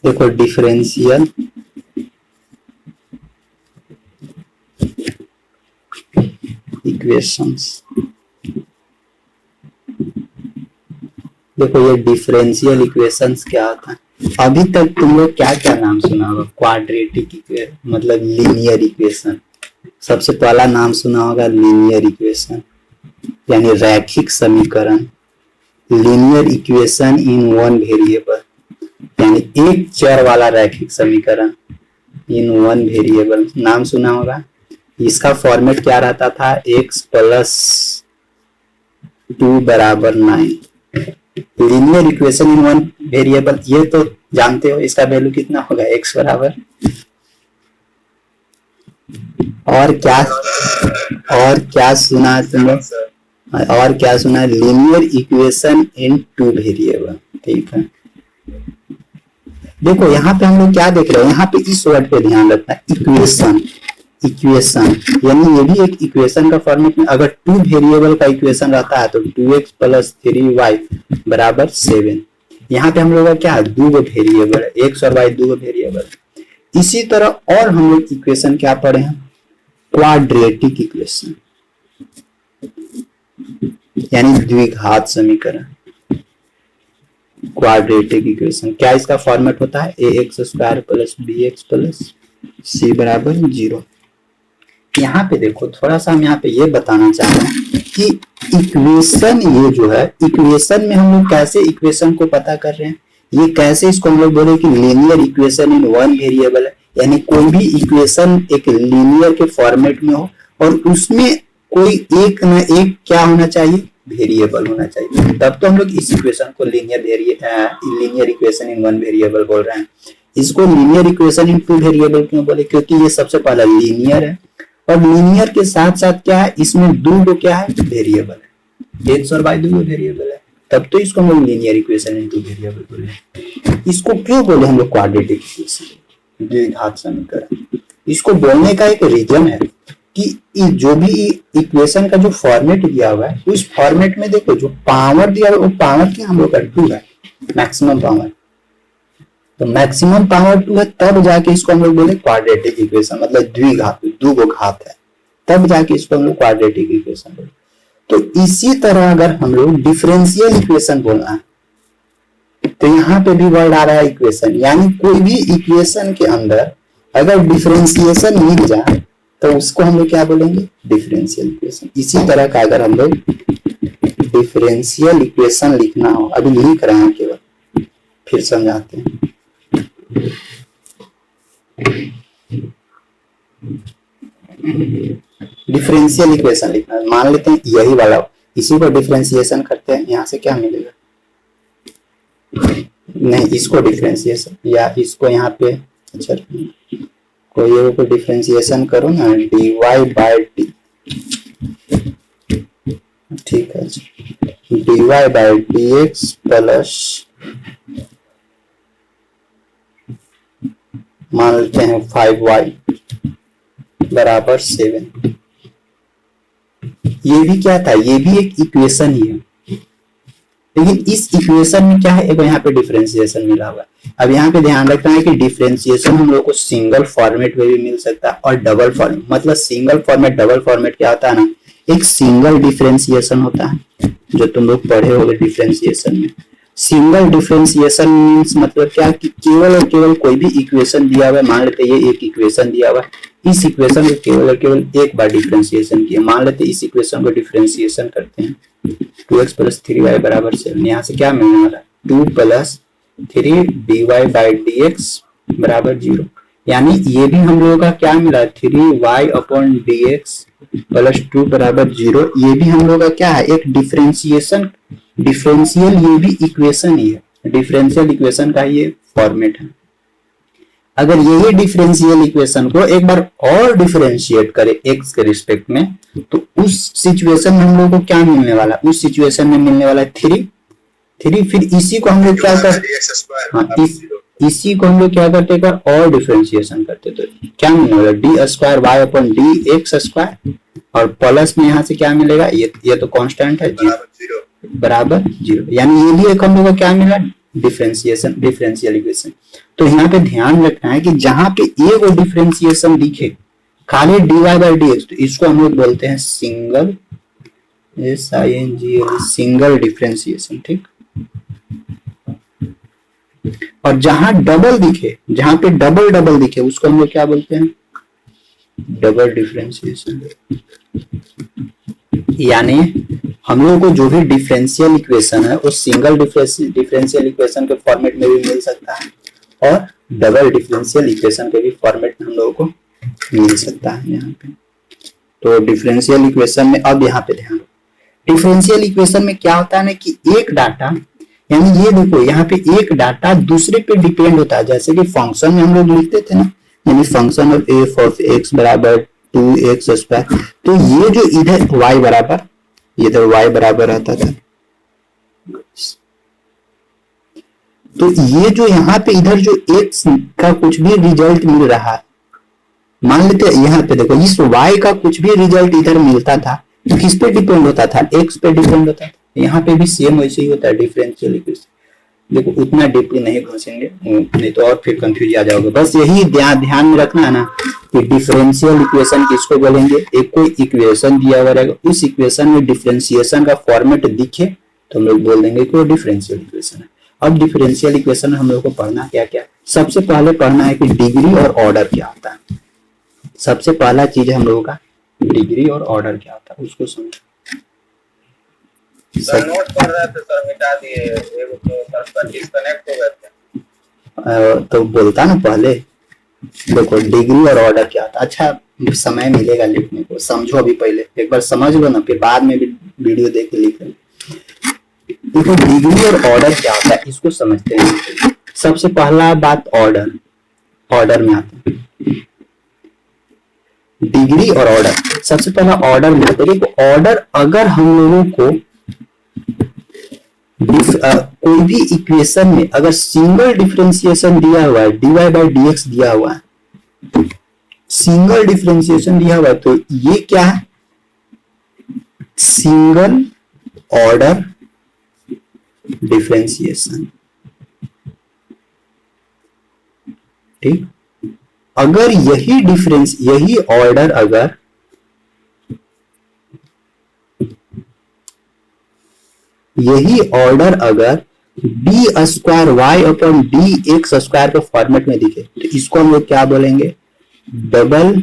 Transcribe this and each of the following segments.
देखो differential equations, देखो ये डिफरेंशियल इक्वेशंस क्या होता है। अभी तक तुम लोग क्या क्या नाम सुना होगा, क्वाड्रेटिक इक्वेशन मतलब लीनियर इक्वेशन, सबसे पहला नाम सुना होगा लीनियर इक्वेशन यानी रैखिक समीकरण, linear equation in one variable यानी एक चर वाला रैखिक समीकरण इन वन वेरिएबल नाम सुना होगा। इसका फॉर्मेट क्या रहता था, x प्लस 2 बराबर 9। Linear equation in one variable ये तो जानते हो, इसका वैल्यू कितना होगा, x बराबर और क्या सुना है तुम लोग, और क्या सुना है, linear equation in two variable. ठीक है, देखो यहाँ पे हम लोग क्या देख रहे हैं, यहाँ पे इस वर्ड पे ध्यान रखना, इक्वेशन यानी ये भी एक इक्वेशन का फॉर्मेट में अगर टू वेरिएबल का इक्वेशन रहता है तो 2x प्लस 3y बराबर 7। यहाँ पे हम लोग का क्या, दो वेरिएबल है, x और y दो वेरिएबल। इसी तरह और हम लोग इक्वेशन क्या पढ़े हैं, क्वाड्रेटिक इक्वेशन यानी द्विघात समीकरण। क्वाड्रेटिक इक्वेशन क्या इसका फॉर्मेट होता है, ax square plus bx plus c बराबर 0। यहाँ पे देखो थोड़ा सा हम यहाँ पे ये बताना चाह रहे हैं कि इक्वेशन ये जो है, इक्वेशन में हम लोग कैसे इक्वेशन को पता कर रहे हैं, ये कैसे इसको हम लोग बोले कि linear equation in one variable है, यानी कोई भी इक्वेशन एक लीनियर के फॉर्मेट में हो और उसमें कोई एक ना एक क्या होना चाहिए, वेरिएबल होना चाहिए, तब तो हम लोग इस इक्वेशन को linear equation in one variable बोल रहे हैं। इसको linear equation in two variable क्यों बोले, क्योंकि ये सबसे पहला लीनियर है और लीनियर के साथ साथ क्या है, इसमें दो क्या है, वेरिएबल है, x और y दो वेरिएबल है, तब तो इसको हम लोग linear equation in two variable बोले। इसको क्यों बोले हम लोग क्वाड्रेटिक इक्वेशन, द्विघात समीकरण। इसको बोलने का एक रीजन है कि जो भी इक्वेशन का जो फॉर्मेट दिया हुआ है उस फॉर्मेट में देखो जो पावर दिया हुआ है वो पावर क्या हम लोग का 2 है, मैक्सिमम पावर, तो मैक्सिमम पावर 2 है, तब जाके इसको हम लोग बोले क्वाड्रेटिक इक्वेशन, मतलब द्विघात, दो घात है, तब जाके इसको हम लोग क्वाड्रेटिक इक्वेशन बोले। तो इसी तरह अगर हम लोग डिफरेंशियल इक्वेशन बोलना है तो यहाँ पे भी वर्ड आ रहा है इक्वेशन, यानी कोई भी इक्वेशन के अंदर अगर डिफरेंशिएशन मिल जाए तो उसको हम लोग क्या बोलेंगे, डिफरेंशियल इक्वेशन। इसी तरह का अगर हम लोग डिफरेंशियल इक्वेशन लिखना हो, अभी लिख रहे हैं केवल, फिर समझाते हैं। डिफरेंशियल इक्वेशन लिखना है, मान लेते हैं यही वाला, इसी को डिफरेंशिएशन करते हैं, यहां से क्या मिलेगा, नहीं इसको डिफरेंशिएशन या इसको यहाँ पे, अच्छा कोई को डिफरेंशिएशन करो ना, dy बाय डी, ठीक है, dy बाय dx प्लस मान लेते हैं 5y बराबर 7। ये भी क्या था, ये भी एक इक्वेशन ही है, लेकिन इस इक्वेशन में क्या है, एक यहाँ पे डिफरेंशिएशन मिला हुआ है। अब यहाँ पे ध्यान रखना है कि डिफरेंशिएशन हम लोग को सिंगल फॉर्मेट में भी मिल सकता है और डबल फॉर्मेट, मतलब सिंगल फॉर्मेट डबल फॉर्मेट क्या होता है ना, एक सिंगल डिफरेंशिएशन होता है जो तुम लोग पढ़े होगे डिफरेंशिएशन में। सिंगल डिफरेंशिएशन मींस मतलब क्या कि केवल और केवल कोई भी इक्वेशन दिया हुआ है, मान लेते हैं ये एक इक्वेशन दिया हुआ है, इस इक्वेशन को केवल और केवल एक बार डिफरेंशिएशन किया, मान लेते हैं इस इक्वेशन को डिफरेंशिएशन करते हैं 2x प्लस 3y बराबर 7, यहाँ से क्या मिलने वाला है, 2 प्लस 3 dy बाई dx बराबर 0, यानी ये भी हम लोगों का क्या मिला, 3y अपॉन dx प्लस 2 बराबर 0, ये भी हम लोगों का क्या है, एक डिफरेंशिएशन, डिफरेंशियल ये भी इक्वेशन ही है, डिफरेंशियल इक्वेशन का ये फॉर्मेट है। अगर यही डिफरेंशियल इक्वेशन को एक बार और डिफरेंशिएट करें x के रिस्पेक्ट में, तो उस सिचुएशन में हम लोग को क्या मिलने वाला, उस सिचुएशन में मिलने वाला है 3, फिर इसी को हम लोग क्या करते, इसी को हम लोग क्या करते, एक बार और डिफरेंशिएशन करते तो क्या मिलने वाला, d square y upon d x square, और प्लस में यहाँ से क्या मिलेगा, ये तो कांस्टेंट है, बराबर 0, यानी ये भी एक हम लोग को क्या मिला, डिफरेंशियल इक्वेशन। तो यहाँ पे ध्यान रखना है कि जहां पे ए वो डिफरेंशिएशन दिखे खाली dy बाई डी एक्स, तो इसको हम लोग बोलते हैं सिंगल, सिंगल डिफरेंशिएशन, ठीक। और जहां डबल दिखे, जहां पे डबल डबल दिखे उसको हम लोग क्या बोलते हैं, डबल डिफरेंशिएशन। यानी हम लोगों को जो भी डिफरेंशियल इक्वेशन है वो सिंगल डिफरेंशियल इक्वेशन के फॉर्मेट में भी मिल सकता है और डबल डिफरेंशियल इक्वेशन के भी फॉर्मेट में हम लोगों को मिल सकता है यहाँ पे। तो डिफरेंशियल इक्वेशन में अब यहाँ पे ध्यान, डिफरेंशियल इक्वेशन में क्या होता है ना कि एक डाटा, यानी ये देखो यहाँ पे एक डाटा दूसरे पे डिपेंड होता है। जैसे कि फंक्शन में हम लोग लिखते थे ना, यानी function of F of x बराबर 2x², तो ये जो इधर y बराबर, इधर y बराबर रहता था, तो ये जो यहाँ पे इधर जो x का कुछ भी रिजल्ट मिल रहा है, मान लेते यहाँ पे देखो इस y का कुछ भी रिजल्ट इधर मिलता था तो किस पे डिपेंड होता था, x पे डिपेंड होता था। यहाँ पे भी सेम वैसे ही होता है डिफरेंशियल इक्वेशन। देखो उतना डीपली नहीं घुसेंगे, नहीं तो और फिर कंफ्यूज आ जाओगे। बस यही ध्यान में रखना है ना कि डिफरेंशियल इक्वेशन किसको बोलेंगे, एक कोई इक्वेशन दिया हुआ रहेगा, उस इक्वेशन में डिफरेंशिएशन का फॉर्मेट दिखे तो हम लोग बोल देंगे कि वो डिफरेंशियल इक्वेशन है। अब डिफरेंशियल इक्वेशन हम लोग को पढ़ना क्या क्या, सबसे पहले पढ़ना है कि डिग्री और ऑर्डर क्या होता है। सबसे पहला चीज है हम लोगों का डिग्री और ऑर्डर क्या होता है, उसको समझो। सर नोट पढ़ रहे थे सर, मिटा दिए, एक तो सर डिस्कनेक्ट हो गए थे। तो बोलता ना पहले, देखो डिग्री और ऑर्डर क्या होता है। अच्छा समय मिलेगा लिखने को, समझो अभी पहले एक बार समझ लो ना, फिर बाद में भी वीडियो देख के लिख लो। देखो डिग्री और ऑर्डर क्या होता है इसको समझते हैं। सबसे पहला बात ऑर्डर, ऑर्डर में आता है डिग्री और ऑर्डर। सबसे पहला ऑर्डर में आता है कि ऑर्डर अगर हम लोगों को कोई भी इक्वेशन में अगर सिंगल डिफरेंशिएशन दिया हुआ है, dy बाई dx दिया हुआ है, सिंगल डिफरेंशिएशन दिया हुआ है, तो ये क्या है, सिंगल ऑर्डर डिफरेंशिएशन, ठीक। अगर यही ऑर्डर अगर d square y upon d x square के फॉर्मेट में दिखे तो इसको हम लोग क्या बोलेंगे, डबल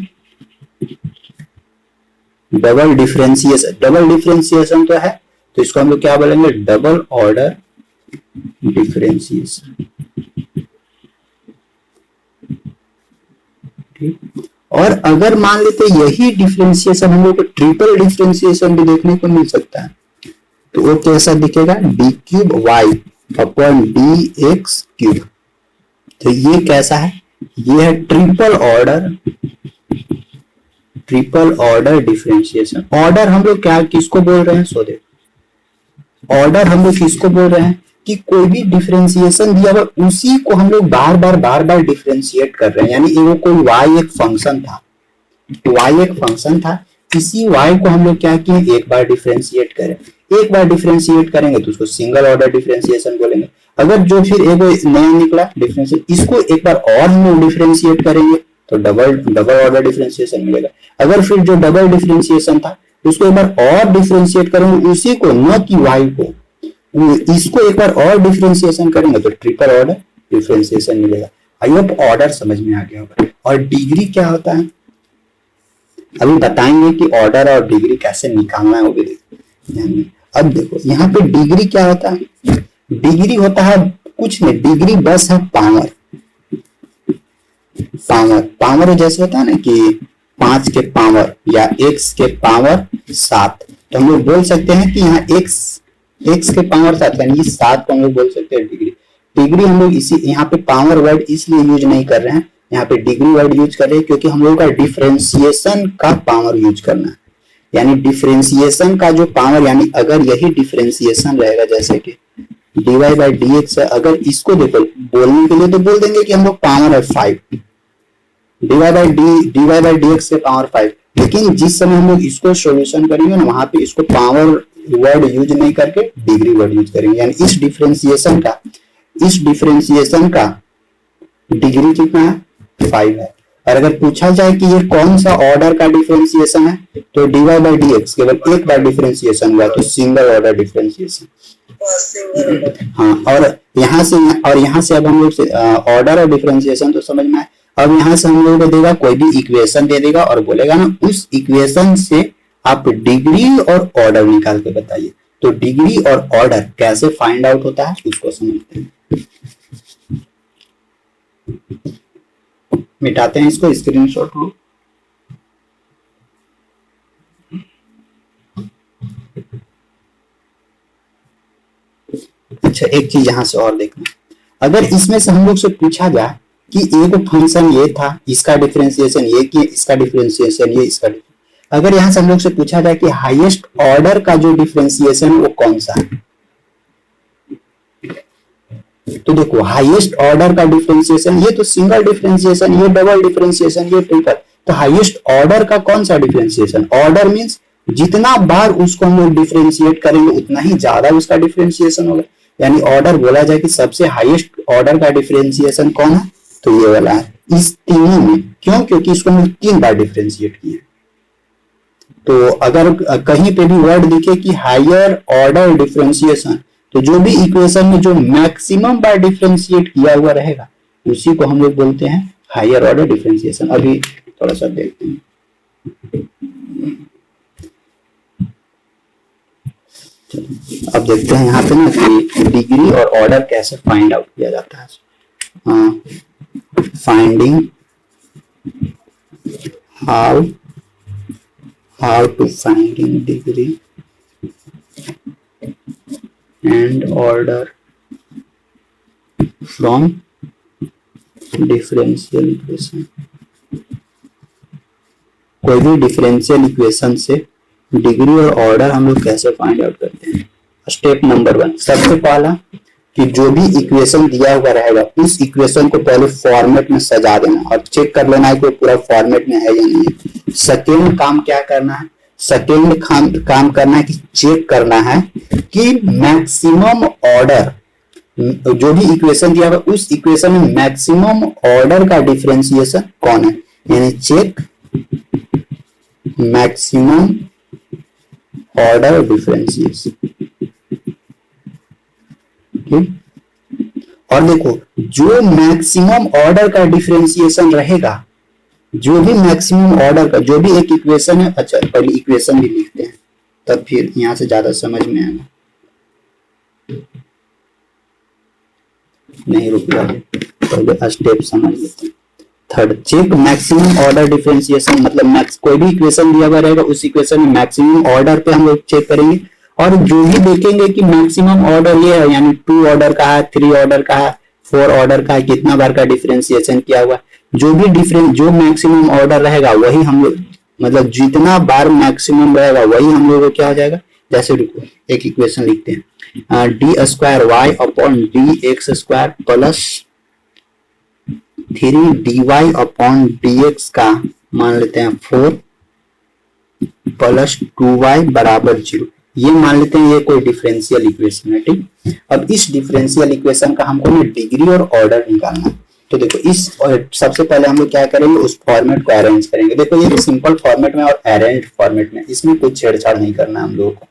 डिफरेंशिएशन। डबल डिफरेंशिएशन तो है, तो इसको हम लोग क्या बोलेंगे, डबल ऑर्डर डिफरेंशिएशन, ठीक। और अगर मान लेते यही डिफरेंशिएशन हम लोग को ट्रिपल डिफरेंशिएशन भी देखने को मिल सकता है, तो वो कैसा दिखेगा, d cube y upon d x cube. तो ये कैसा है, ये है ट्रिपल ऑर्डर डिफरेंशिएशन। ऑर्डर हम लोग क्या किसको बोल रहे हैं, सो दे ऑर्डर हम लोग किसको बोल रहे हैं कि कोई भी डिफरेंशिएशन दिया हुआ उसी को हम लोग बार बार डिफरेंशिएट कर रहे हैं। यानी वो कोई y एक फंक्शन था, इसी y को हम लोग क्या किए, एक बार डिफरेंशिएट करें। एक बार डिफरेंशिएट करेंगे तो उसको सिंगल ऑर्डर डिफरेंशिएशन बोलेंगे। अगर जो फिर एक नया निकला डिफरेंशिएट, इसको एक बार और हम लोग डिफरेंशिएट करेंगे तो डबल ऑर्डर डिफरेंशिएशन मिलेगा। अगर फिर जो डबल डिफरेंशिएशन था उसको एक बार और डिफरेंशिएट करेंगे उसी को, न कि y को, इसको एक बार और डिफरेंशिएशन करेंगे तो ट्रिपल ऑर्डर डिफरेंशिएशन मिलेगा। आई होप ऑर्डर समझ में आ गया होगा। और डिग्री क्या होता है अभी बताएंगे कि ऑर्डर और डिग्री कैसे निकालना है वो भी देखो। अब देखो यहाँ पे डिग्री क्या होता है, डिग्री होता है कुछ नहीं, डिग्री बस है पावर। पावर जैसे होता है ना कि 5 के पावर या x के पावर 7, तो हम लोग बोल सकते हैं कि यहाँ x के पावर 7 यानी 7 को हम लोग बोल सकते हैं डिग्री। डिग्री हम लोग इसी यहाँ पे पावर वर्ड इसलिए यूज नहीं कर रहे हैं, यहाँ पे डिग्री वर्ड यूज कर रहे हैं क्योंकि हम लोगों का डिफरेंशिएशन का पावर यूज करना है। यानी डिफरेंशिएशन का जो पावर, यानी अगर यही डिफरेंशिएशन रहेगा जैसे कि dy बाई dx है, अगर इसको देखो बोलने के लिए तो बोल देंगे कि हम लोग पावर है 5, dy बाई dx के पावर 5, लेकिन जिस समय हम लोग इसको सॉल्यूशन करेंगे ना वहां पे इसको पावर वर्ड यूज नहीं करके डिग्री वर्ड यूज करेंगे। यानी इस डिफरेंशिएशन का इस डिफरेंशिएशन का डिग्री कितना है, 5 है। और अगर पूछा जाए कि ये कौन सा ऑर्डर का डिफरेंशिएशन है, तो dy बाई dx केवल एक बार डिफरेंशिएशन हुआ, तो सिंगल ऑर्डर डिफरेंशिएशन। हाँ, और यहाँ से अब हम लोग ऑर्डर और डिफरेंशिएशन तो समझ में आए। अब यहाँ से हम लोगों को देगा कोई भी इक्वेशन दे देगा और बोलेगा ना उस इक्वेशन से आप डिग्री और ऑर्डर निकाल के बताइए। तो डिग्री और ऑर्डर कैसे फाइंड आउट होता है उसको समझते हैं। मिटाते हैं इसको, स्क्रीनशॉट लो। अच्छा, एक चीज यहां से और देखना, अगर इसमें से हम लोग से पूछा जाए कि एक फंक्शन ये था, इसका डिफरेंशिएशन ये किया, इसका डिफरेंशिएशन ये, इसका अगर यहां से हम लोग से पूछा जाए कि हाईएस्ट ऑर्डर का जो डिफरेंशिएशन वो कौन सा है, तो देखो हाईएस्ट ऑर्डर का डिफरेंशिएशन ये तो सिंगल डिफरेंशिएशन, ये डबल डिफरेंशिएशन, ये ट्रिपल। तो हाईएस्ट ऑर्डर का कौन सा डिफरेंशिएशन, ऑर्डर मींस जितना बार उसको हम लोग डिफरेंशिएट करेंगे उतना ही ज्यादा उसका डिफरेंशिएशन होगा। यानी ऑर्डर बोला जाए कि सबसे हाईएस्ट ऑर्डर का डिफरेंशिएशन कौन है, तो ये वाला है इस तीनों में। क्यों? क्योंकि इसको हम 3 बार डिफरेंशिएट किए। तो अगर कहीं पे भी वर्ड दिखे कि हायर ऑर्डर डिफरेंशिएशन, तो जो भी इक्वेशन में जो मैक्सिमम बार डिफरेंशिएट किया हुआ रहेगा उसी को हम लोग बोलते हैं हायर ऑर्डर डिफरेंशिएशन। अभी थोड़ा सा देखते हैं। अब देखते हैं यहाँ पे ना कि डिग्री और ऑर्डर कैसे फाइंड आउट किया जाता है। Finding how to finding degree and order from differential equation। कोई भी डिफरेंशियल इक्वेशन से डिग्री और ऑर्डर हम लोग कैसे फाइंड आउट करते हैं। स्टेप नंबर 1, सबसे पहला कि जो भी इक्वेशन दिया हुआ रहेगा उस इक्वेशन को पहले फॉर्मेट में सजा देना और चेक कर लेना है कि पूरा फॉर्मेट में है या नहीं है। सेकेंड काम क्या करना है, सेकेंड काम करना है कि चेक करना है कि मैक्सिमम ऑर्डर, जो भी इक्वेशन दिया हुआ उस इक्वेशन में मैक्सिमम ऑर्डर का डिफरेंशिएशन कौन है, यानी चेक मैक्सिमम ऑर्डर डिफरेंशिएशन। और देखो जो मैक्सिमम ऑर्डर का डिफरेंशिएशन रहेगा, जो भी मैक्सिमम ऑर्डर का जो भी एक इक्वेशन है, अच्छा पहले इक्वेशन भी लिखते हैं तब फिर यहां से ज्यादा समझ में आएगा। नहीं रुक जाए, पहले स्टेप समझ लेते हैं। Third, check maximum order differentiation, मतलब कोई भी इक्वेशन दिया हुआ रहेगा उस इक्वेशन में मैक्सिमम ऑर्डर पे हम लोग चेक करेंगे और जो भी देखेंगे कि मैक्सिमम ऑर्डर ये है, यानी 2 ऑर्डर का है, 3 ऑर्डर का है, 4 ऑर्डर का है, कितना बार का डिफरेंशिएशन किया हुआ, जो मैक्सिमम ऑर्डर रहेगा वही हम लोग, मतलब जितना बार मैक्सिमम रहेगा वही हम लोग को क्या हो जाएगा। जैसे रुको एक इक्वेशन लिखते हैं, d² upon dx² plus 3dy upon dx का मान लेते हैं 4 प्लस 2y बराबर 0। ये मान लेते हैं ये कोई डिफरेंशियल इक्वेशन है, ठीक। अब इस डिफरेंशियल इक्वेशन का हमको ना डिग्री और ऑर्डर निकालना है। तो देखो इस सबसे पहले हम लोग क्या करेंगे, उस फॉर्मेट को अरेंज करेंगे। देखो ये सिंपल फॉर्मेट में और अरेंज फॉर्मेट में, इसमें कुछ छेड़छाड़ नहीं करना है हम लोगों को,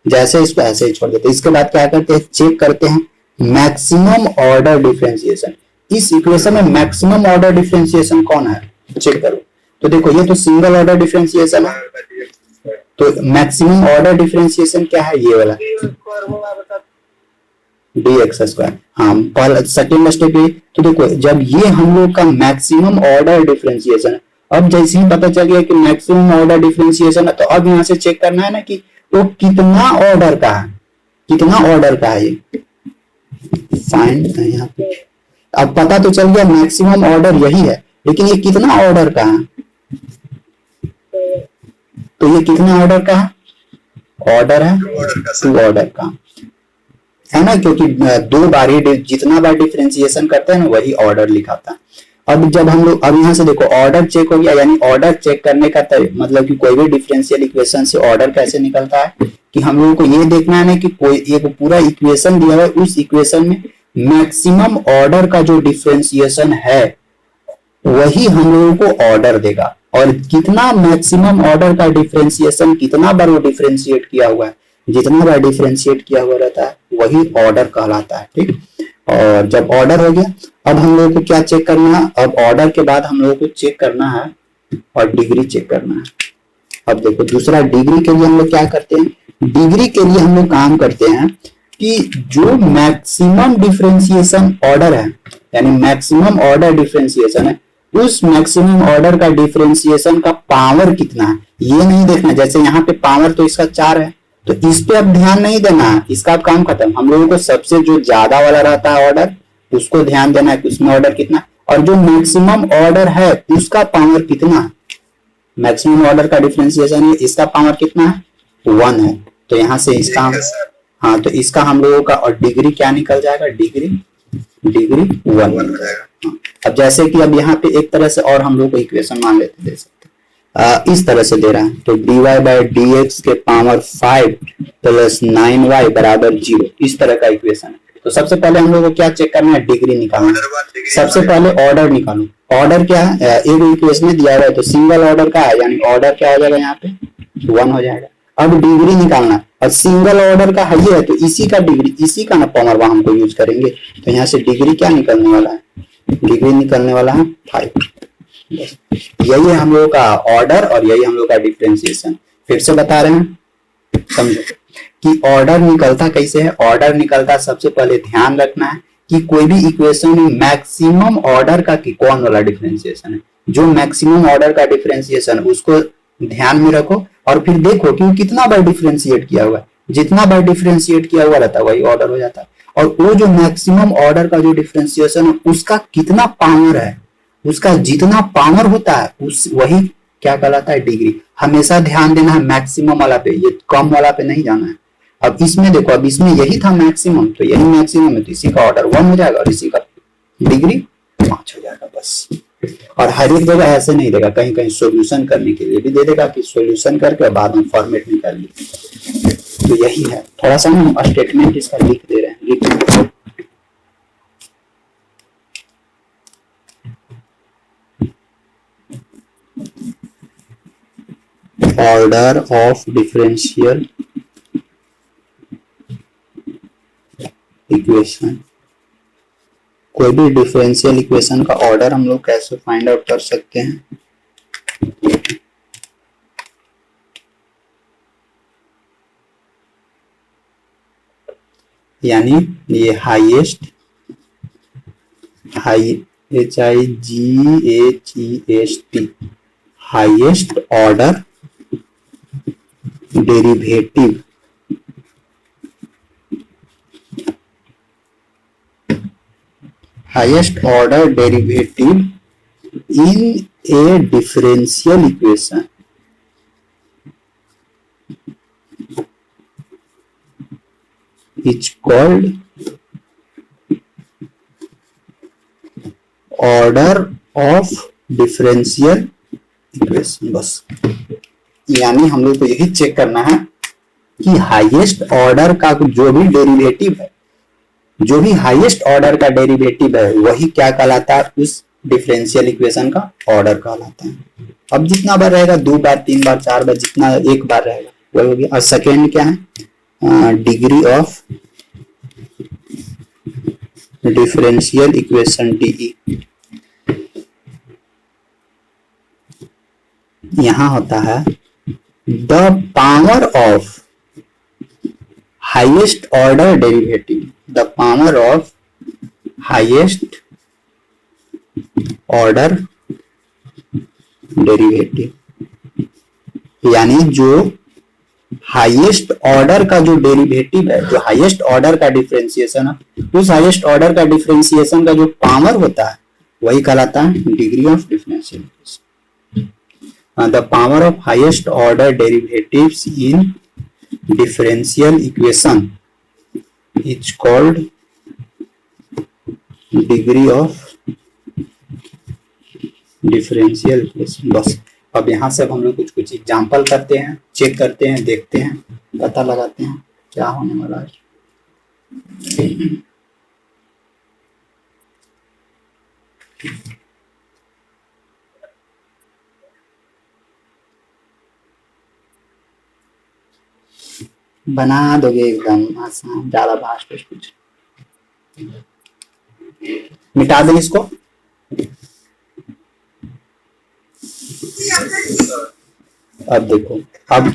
जैसे इसको ऐसे ही छोड़ देते हैं। इसके बाद क्या करते हैं, चेक करते हैं मैक्सिमम ऑर्डर डिफरेंशिएशन। इस इक्वेशन में मैक्सिमम ऑर्डर डिफरेंशिएशन कौन है, चेक करो। तो देखो ये तो सिंगल ऑर्डर डिफरेंशिएशन है, तो मैक्सिमम ऑर्डर डिफरेंशिएशन क्या है, ये वाला dx²। हाँ, पहला सेकेंड स्टेप ये। तो देखो जब ये हम लोग का मैक्सिमम ऑर्डर डिफरेंशिएशन है, अब जैसे ही पता चल गया कि मैक्सिमम ऑर्डर डिफरेंशिएशन है, तो अब यहाँ से चेक करना है ना कि वो कितना ऑर्डर का है, कितना ऑर्डर का है ये फाइंड यहाँ पे। अब पता तो चल गया मैक्सिमम ऑर्डर यही है, लेकिन ये कितना ऑर्डर का है, तो ये कितना ऑर्डर का है, ऑर्डर है 2 ऑर्डर का है ना, क्योंकि 2 बार ही जितना बार डिफरेंशिएशन करते हैं ना वही ऑर्डर लिखाता है। अब जब हम लोग अब यहाँ से देखो ऑर्डर चेक हो गया, यानी ऑर्डर चेक करने का मतलब कि कोई भी डिफरेंशियल इक्वेशन से ऑर्डर कैसे निकलता है, कि हम लोगों को ये देखना है ना कि कोई एक पूरा इक्वेशन दिया हुआ है, उस इक्वेशन में मैक्सिमम ऑर्डर का जो डिफरेंशिएशन है वही हम लोगों को ऑर्डर देगा, और कितना मैक्सिमम ऑर्डर का डिफरेंशिएशन, कितना बार वो डिफरेंशिएट किया हुआ है, जितना बार डिफरेंशिएट किया हुआ रहता है वही ऑर्डर कहलाता है। ठीक, और जब ऑर्डर हो गया, अब हम लोगों को क्या चेक करना है, अब ऑर्डर के बाद हम लोगों को चेक करना है और डिग्री चेक करना है। अब देखो दूसरा, डिग्री के लिए हम लोग क्या करते हैं, डिग्री के लिए हम लोग काम करते हैं कि जो मैक्सिमम डिफरेंशिएशन ऑर्डर है, यानी मैक्सिमम ऑर्डर डिफरेंशिएशन है, उस मैक्सिमम ऑर्डर का डिफरेंशिएशन का पावर कितना है ये नहीं देखना। जैसे यहाँ पे पावर तो इसका 4 है, तो इस पे अब ध्यान नहीं देना है, इसका अब काम खत्म। हम लोगों को सबसे जो ज्यादा वाला रहता है ऑर्डर, उसको ध्यान देना है कि उसमें ऑर्डर कितना, और जो मैक्सिमम ऑर्डर है उसका पावर कितना है। मैक्सिमम ऑर्डर का डिफरेंशिएशन है, इसका पावर कितना है, 1 है। तो यहाँ से इसका, हाँ तो इसका हम लोगों का, और डिग्री क्या निकल जाएगा, डिग्री 1 निकल जाएगा। अब जैसे कि अब यहाँ पे एक तरह से और हम लोग को इक्वेशन मान लेते, दे सकते इस तरह से दे रहा है, तो dy/dx के पावर 5 + 9y = 0, इस तरह का इक्वेशन है। तो सबसे पहले हम लोग को क्या चेक करना है, डिग्री निकालना। सबसे पहले ऑर्डर निकालो। ऑर्डर क्या है, एक इक्वेशन दिया हुआ है तो सिंगल ऑर्डर का है, यानी ऑर्डर क्या हो जाएगा यहाँ पे 1 हो जाएगा। अब डिग्री निकालना, और सिंगल ऑर्डर का है तो इसी का डिग्री, इसी का ना पावर वहां हमको यूज करेंगे। तो यहाँ से डिग्री क्या निकलने वाला है, डिग्री निकलने वाला है 5। यही है हम लोगों का ऑर्डर और यही हम लोग का डिफरेंशिएशन। फिर से बता रहे हैं, समझो कि ऑर्डर निकलता कैसे है। ऑर्डर निकलता, सबसे पहले ध्यान रखना है कि कोई भी इक्वेशन में मैक्सिमम ऑर्डर का कि कौन वाला डिफरेंशिएशन है, जो मैक्सिमम ऑर्डर का डिफरेंशिएशन उसको ध्यान में रखो, और फिर देखो कि कितना बार डिफरेंशिएट किया हुआ है। जितना बार डिफरेंशिएट किया हुआ रहता है वही ऑर्डर हो जाता है, और वो जो मैक्सिमम ऑर्डर का जो डिफरेंशिएशन है उसका कितना पावर है, उसका जितना पावर होता है उस वही क्या कहलाता है, डिग्री। हमेशा ध्यान देना है मैक्सिमम वाला पे, ये कम वाला पे नहीं जाना है। अब इसमें देखो, अब इसमें यही था मैक्सिमम, तो यही मैक्सिमम है, तो इसी का ऑर्डर 1 हो जाएगा और इसी का डिग्री 5 हो जाएगा बस। और हर एक जगह ऐसे नहीं देगा, कहीं कहीं सॉल्यूशन करने के लिए भी दे देगा कि सॉल्यूशन करके बाद में फॉर्मेट निकाल लीजिए। तो यही है, थोड़ा सा हम स्टेटमेंट इसका लिख दे रहे हैं, लिख ऑर्डर ऑफ डिफरेंशियल इक्वेशन। कोई भी डिफरेंशियल इक्वेशन का ऑर्डर हम लोग कैसे फाइंड आउट कर सकते हैं, यानी ये highest, HIGHEST highest order derivative highest order derivative in a differential equation is called order of differential equation। बस, यानी हम लोग को यही चेक करना है कि हाईएस्ट ऑर्डर का जो भी डेरिवेटिव है, जो भी हाईएस्ट ऑर्डर का डेरिवेटिव है वही क्या कहलाता है, उस डिफरेंशियल इक्वेशन का ऑर्डर कहलाता है। अब जितना बार रहेगा, 2 बार 3 बार 4 बार, जितना एक बार रहेगा वही हो गया। और सेकेंड क्या है, degree of differential equation DE। यहां होता है the power of highest order derivative, the power of highest order derivative, यानी जो हाईएस्ट ऑर्डर का जो डेरिवेटिव है, जो हाईएस्ट ऑर्डर का डिफरेंशिएशन है, उस हाईएस्ट ऑर्डर का डिफरेंशिएशन का जो पावर होता है वही कहलाता है degree of differential equation. The power of highest order derivatives in differential equation is called degree of differential equation। बस, अब यहाँ से अब हम लोग कुछ एग्जांपल करते हैं, चेक करते हैं, देखते हैं। पता लगाते हैं क्या होने वाला है। बना दोगे एकदम आसान, ज्यादा भास्ट कुछ। मिटा दें इसको। अब देखो, अब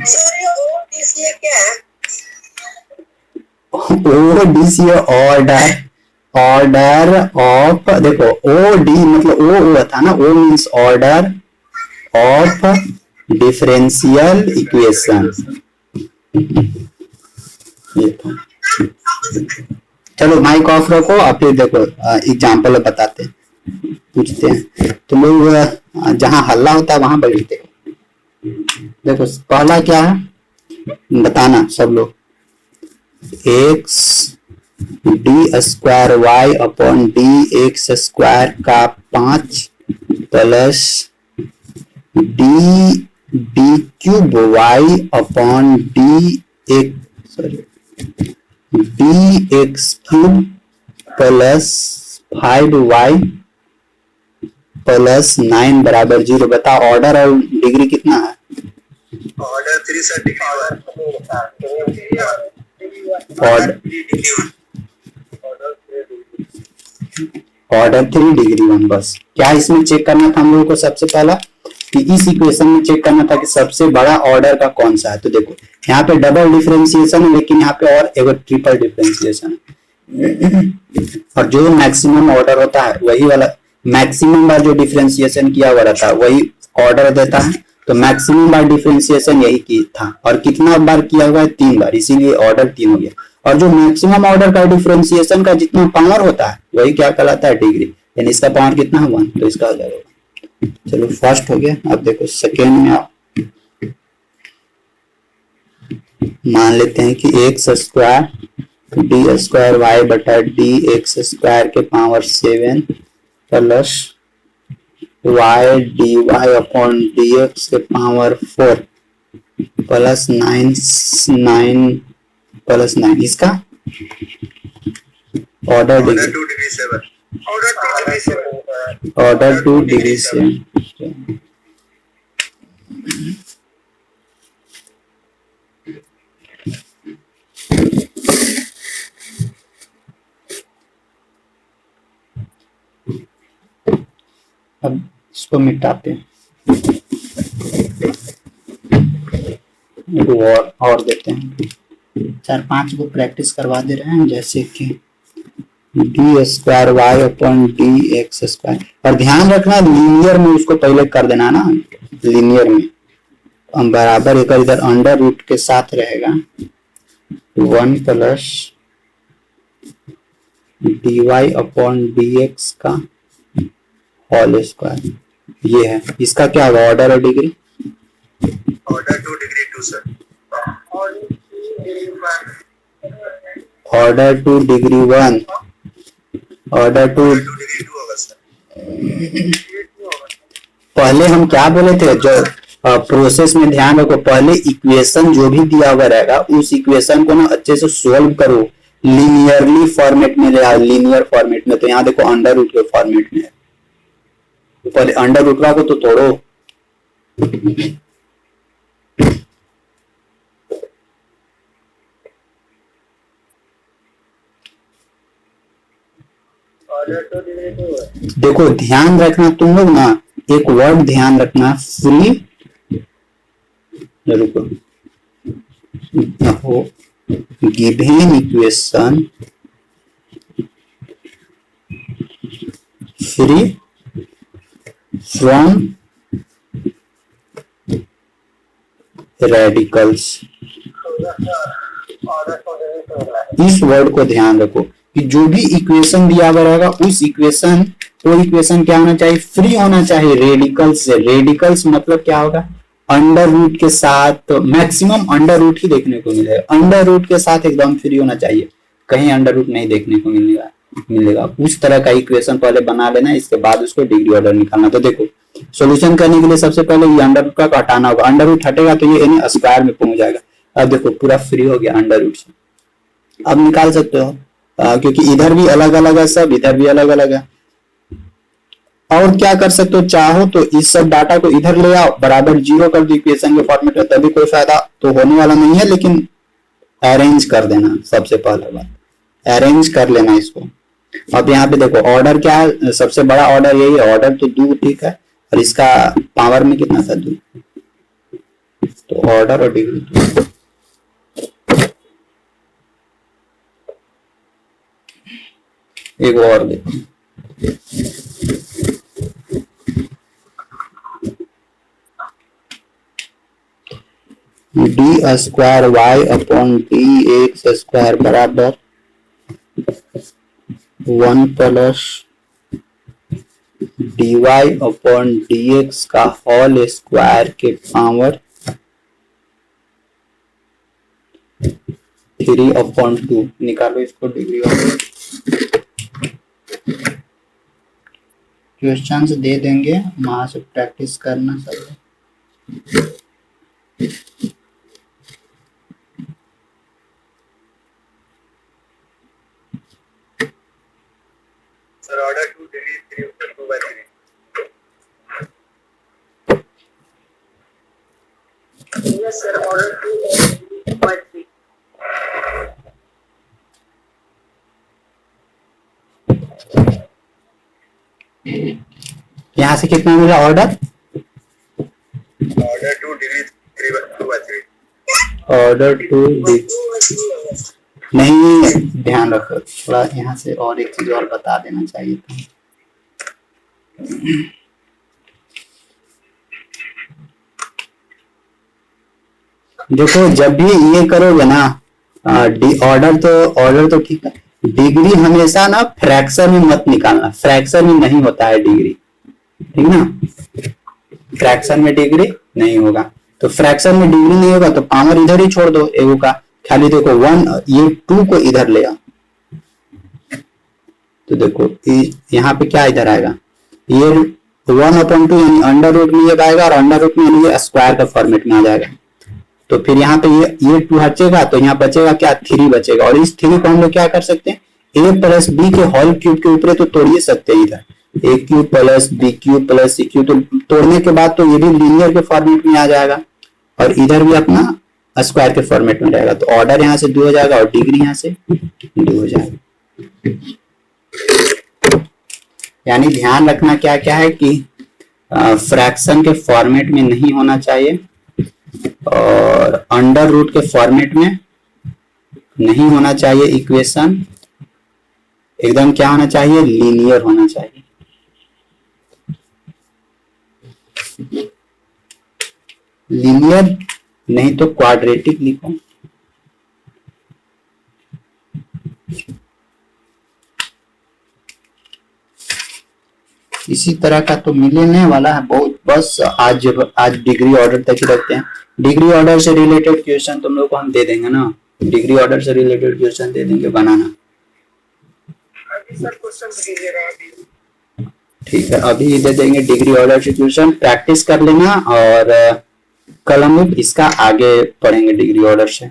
ओडीसी ऑर्डर, ऑर्डर ऑफ, देखो ओ डी मतलब ओ था ना, O means order of differential equation. ये था। चलो माइक ऑफ रखो और फिर देखो एग्जाम्पल बताते हैं, पूछते हैं। तुम लोग जहां हल्ला होता है वहां बैठते हो। देखो पहला क्या है बताना सब लोग। X d square y upon d x square का 5 plus d d cube y upon d x, sorry d x cube plus 5y plus 9 बराबर 0। बता ऑर्डर और डिग्री कितना है? ऑर्डर 3 से ऑर्डर 3 डिग्री 1। बस क्या इसमें चेक करना था हम लोगों को? सबसे पहला कि इस इक्वेशन में चेक करना था कि सबसे बड़ा ऑर्डर का कौन सा है। तो देखो यहाँ पे डबल डिफरेंशिएशन है, लेकिन यहाँ पे और एक ट्रिपल डिफरेंशिएशन है। और जो मैक्सिमम ऑर्डर होता है वही वाला, मैक्सिमम बार जो डिफरेंशिएशन किया हुआ रहता है वही ऑर्डर देता है। तो मैक्सिमम बार डिफरेंशिएशन यही की था, और कितना बार किया हुआ है? 3 बार, इसीलिए ऑर्डर 3 हो गया। और जो मैक्सिमम ऑर्डर का डिफरेंशिएशन का जितना पावर होता है वही क्या कहलाता है? डिग्री। यानी इसका पावर कितना है? 1, तो इसका हो जाएगा। चलो फर्स्ट हो गया। अब देखो सेकेंड में आप मान लेते हैं कि x square d square y बटा डी एक्स स्क्वायर के power 7 plus y d y upon d x के पावर 4 प्लस 9 प्लस 9। इसका ऑर्डर डिग्री, ऑर्डर 2 डिग्री से। अब इसको मिटाते हैं, और देते हैं। 4-5 को प्रैक्टिस करवा दे रहे हैं, जैसे कि d square y upon d x square. और ध्यान रखना लीनियर में उसको पहले कर देना ना, लीनियर में बराबर एक इधर अंडर रूट के साथ रहेगा 1 plus d y upon d x का होल स्क्वायर। ये है, इसका क्या होगा? ऑर्डर और degree, order 2 degree 2 sir. Order 2 degree 1, order 2 degree 2 होगा सर। पहले हम क्या बोले थे? जो प्रोसेस में ध्यान रखो, पहले इक्वेशन जो भी दिया हुआ रहेगा उस इक्वेशन को ना अच्छे से सोल्व करो, लीनियरली फॉर्मेट में ले आओ, लीनियर फॉर्मेट में। तो यहाँ देखो अंडर रूट के फॉर्मेट में है, पहले अंडर रूट को तो तोड़ो। देखो ध्यान रखना तुम लोग ना, एक वर्ड ध्यान रखना, फ्री, रुको, given equation free from radicals. इस वर्ड को ध्यान रखो कि जो भी इक्वेशन दिया हुआ रहेगा उस इक्वेशन, वो इक्वेशन क्या होना चाहिए? फ्री होना चाहिए रेडिकल्स से। रेडिकल्स मतलब क्या होगा? अंडर रूट के साथ, तो मैक्सिमम अंडर रूट ही देखने को मिलेगा, अंडर रूट के साथ एकदम फ्री होना चाहिए, कहीं अंडर रूट नहीं देखने को मिलेगा। उस तरह का इक्वेशन पहले बना लेना, इसके बाद उसको डिग्री ऑर्डर निकालना। तो देखो सॉल्यूशन करने के लिए सबसे पहले ये अंडर रूट का हटाना होगा, अंडर रूट हटेगा तो ये स्क्वायर में पहुंच जाएगा। अब देखो पूरा फ्री हो गया अंडर रूट से, अब निकाल सकते हो क्योंकि इधर भी अलग अलग है सब, इधर भी अलग अलग है। और क्या कर सकते हो, चाहो तो इस सब डाटा को इधर ले आओ, बराबर जीरो कर दो इक्वेशन के फॉर्मेट में, तभी कोई फायदा तो होने वाला नहीं है, लेकिन अरेंज कर देना सबसे पहले बात, अरेंज कर लेना इसको। अब यहाँ पे देखो ऑर्डर क्या है, सबसे बड़ा ऑर्डर यही है, ऑर्डर तो 2 ठीक है, और इसका पावर में कितना था 2, तो ऑर्डर और डिग्री 2। एक और देखो, d square y upon d x square बराबर 1 plus d y upon d x का होल स्क्वायर के पावर 3/2। निकालो इसको डिग्री ऑफ। क्वेश्चंस दे देंगे, वहां से प्रैक्टिस करना सब। Sir order 2 degree 3/2/3। Yes, sir. Order 2/3. यहाँ से कितना मिला ऑर्डर, ऑर्डर 2 डिग्री 3/2/3। ऑर्डर 2 नहीं, ध्यान रखो थोड़ा, यहाँ से और एक चीज और बता देना चाहिए था। देखो जब भी ये करोगे ना ऑर्डर तो ठीक है, डिग्री हमेशा ना फ्रैक्शन में मत निकालना, फ्रैक्शन में नहीं होता है डिग्री, ठीक ना, फ्रैक्शन में डिग्री नहीं होगा, तो फ्रैक्शन में डिग्री नहीं होगा तो पावर इधर ही छोड़ दो एगो का, खाली देखो 1 ये 2 को इधर ले आओ, तो देखो यहाँ पे क्या इधर आएगा, ये 1/2 यानी अंडर रूट में ये आएगा, और अंडर रूट में ये स्क्वायर का फॉर्मेट में आ जाएगा, तो फिर यहाँ पे ये 2 हटेगा, तो यहाँ बचेगा क्या 3 बचेगा, और इस 3 को हम लोग क्या कर सकते हैं, a प्लस बी के होल क्यूब के ऊपर तो तोड़ ही सकते हैं, इधर a cube plus b cube plus c cube, तो तोड़ने के बाद तो ये भी लीनियर के फॉर्मेट में आ जाएगा, और इधर भी अपना स्क्वायर के फॉर्मेट में रहेगा, तो ऑर्डर यहाँ से 2 हो जाएगा और डिग्री यहाँ से 2 हो जाएगा। यानी ध्यान रखना क्या क्या है कि फ्रैक्शन के फॉर्मेट में नहीं होना चाहिए, और अंडर रूट के फॉर्मेट में नहीं होना चाहिए, इक्वेशन एकदम क्या होना चाहिए, लीनियर होना चाहिए। लीनियर नहीं तो क्वाड्रेटिक लिखो। इसी तरह का तो मिलने वाला है बहुत, बस आज डिग्री ऑर्डर तक ही रखते हैं। डिग्री ऑर्डर से रिलेटेड क्वेश्चन तुम लोग को हम दे देंगे ना, डिग्री ऑर्डर से रिलेटेड क्वेश्चन दे देंगे बनाना। ठीक है, अभी दे देंगे डिग्री ऑर्डर से क्वेश्चन, प्रैक्टिस कर लेना, और कल हम लोग इसका आगे पढ़ेंगे डिग्री ऑर्डर से।